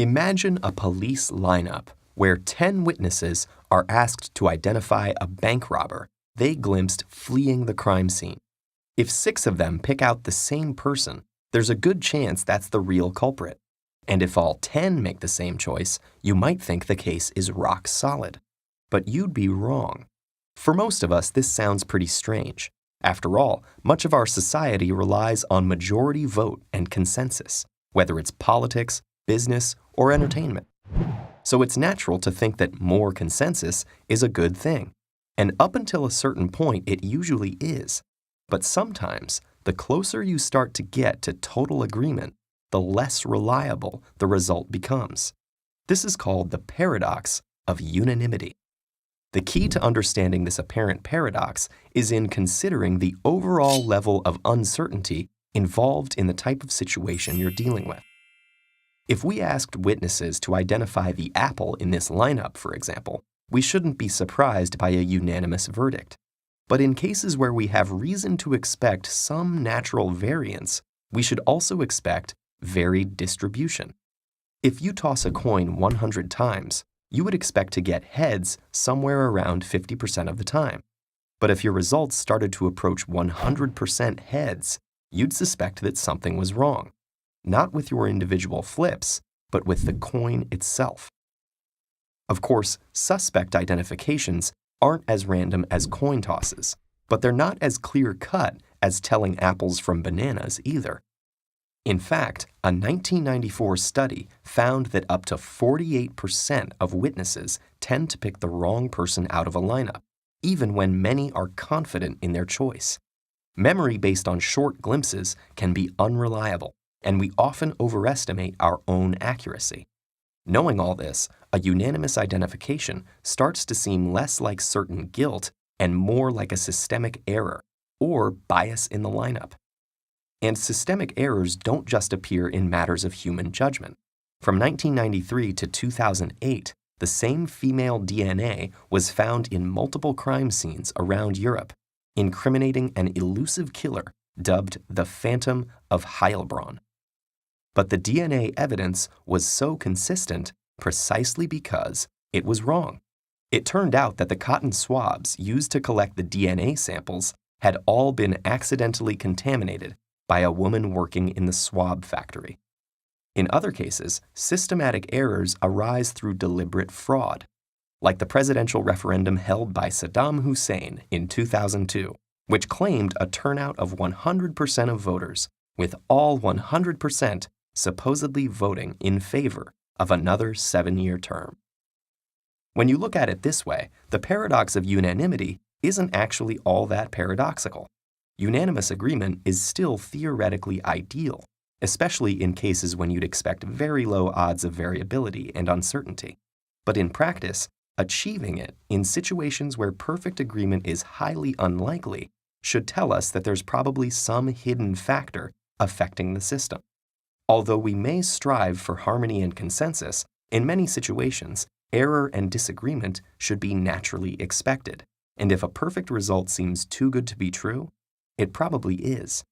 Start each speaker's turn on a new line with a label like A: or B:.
A: Imagine a police lineup where 10 witnesses are asked to identify a bank robber they glimpsed fleeing the crime scene. If 6 of them pick out the same person, there's a good chance that's the real culprit. And if all 10 make the same choice, you might think the case is rock solid. But you'd be wrong. For most of us, this sounds pretty strange. After all, much of our society relies on majority vote and consensus, whether it's politics, business, or entertainment. So it's natural to think that more consensus is a good thing. And up until a certain point, it usually is. But sometimes, the closer you start to get to total agreement, the less reliable the result becomes. This is called the paradox of unanimity. The key to understanding this apparent paradox is in considering the overall level of uncertainty involved in the type of situation you're dealing with. If we asked witnesses to identify the apple in this lineup, for example, we shouldn't be surprised by a unanimous verdict. But in cases where we have reason to expect some natural variance, we should also expect varied distribution. If you toss a coin 100 times, you would expect to get heads somewhere around 50% of the time. But if your results started to approach 100% heads, you'd suspect that something was wrong, not with your individual flips, but with the coin itself. Of course, suspect identifications aren't as random as coin tosses, but they're not as clear-cut as telling apples from bananas either. In fact, a 1994 study found that up to 48% of witnesses tend to pick the wrong person out of a lineup, even when many are confident in their choice. Memory based on short glimpses can be unreliable, and we often overestimate our own accuracy. Knowing all this, a unanimous identification starts to seem less like certain guilt and more like a systemic error, or bias in the lineup. And systemic errors don't just appear in matters of human judgment. From 1993 to 2008, the same female DNA was found in multiple crime scenes around Europe, incriminating an elusive killer dubbed the Phantom of Heilbronn. But the DNA evidence was so consistent precisely because it was wrong. It turned out that the cotton swabs used to collect the DNA samples had all been accidentally contaminated by a woman working in the swab factory. In other cases, systematic errors arise through deliberate fraud, like the presidential referendum held by Saddam Hussein in 2002, which claimed a turnout of 100% of voters, with all 100% supposedly voting in favor of another 7-year term. When you look at it this way, the paradox of unanimity isn't actually all that paradoxical. Unanimous agreement is still theoretically ideal, especially in cases when you'd expect very low odds of variability and uncertainty. But in practice, achieving it in situations where perfect agreement is highly unlikely should tell us that there's probably some hidden factor affecting the system. Although we may strive for harmony and consensus, in many situations, error and disagreement should be naturally expected. And if a perfect result seems too good to be true, it probably is.